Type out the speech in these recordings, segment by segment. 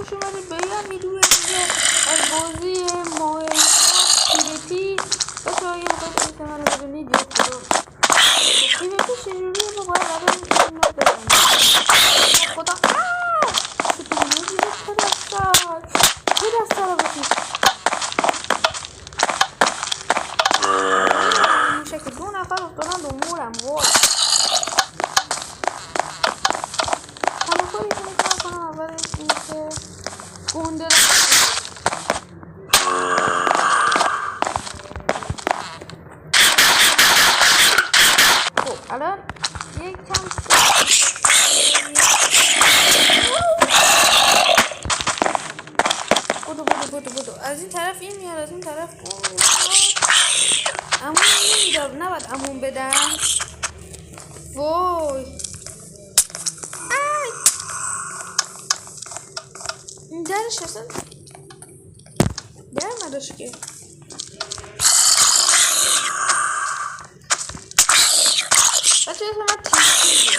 خوش اومدید به یه ویدیو دیگه از بازی تیبتی. بچه ها یه مقدار این من رو ببینید یا خدا تیبتی چجوریه با باید الان این رو بزنید خدا سپیدونه دیگه چه دستر رو بسید میشه که 2 نفر افتادن دو مورم وای تماشایی که میتونم کنم اولش اینه که گنده خب الان یک کم بودو از این طرف این میاد از این طرف امون نمیدار نباید امون بدم وای این درش اصلا در نداشت که بچه اصلا من تیزی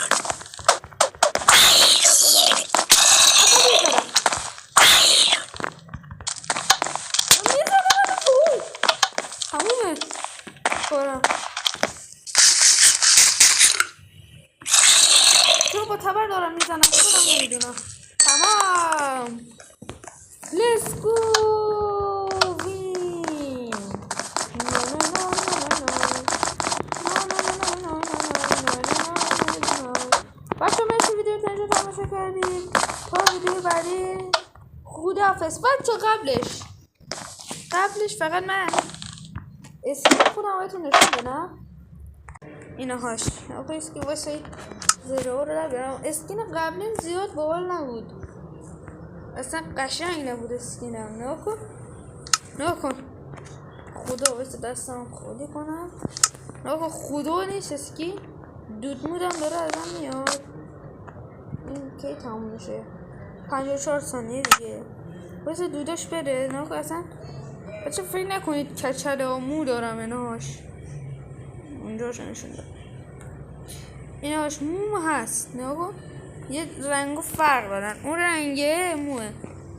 چون با تبر دارم میزنم خودم نمیدونم تمام Let's go win بچه مرسی ویدیو تنجا تماشا کردید تا ویدیو بعدی خداحافظ بچه قبلش فقط من اسکین خودم بهتون نشون بدم اینه هاش آقا اسکین واسه زیرو رو بیارم اسکین قبلیم زیاد باحال نبود اصلا قشنگ نبود اسکینم نکن خدا واسه دستم خالی کنم نکن خدا نیست اسکین دود مودم داره ازم میاد این کی تموم میشه 54 ثانیه دیگه واسه دوداش بره نکن اصلا بچه فکر نکنید کچل مو دارم اینهاش اونجاش نشون دارم اینهاش مو هست نکن یه رنگ و فرق دارن اون رنگه موه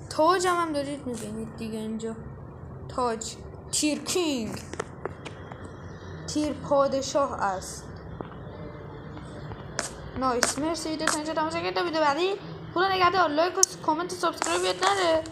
تاج هم دارید میبینید دیگه اینجا تاج تیر کینگ تیر پادشاه است نایس مرسی ویدیو تا اینجا تماشا کردید تا ویدیو بعدی خدا نگهدار لایک و کامنت و سابسکرایب یاد نره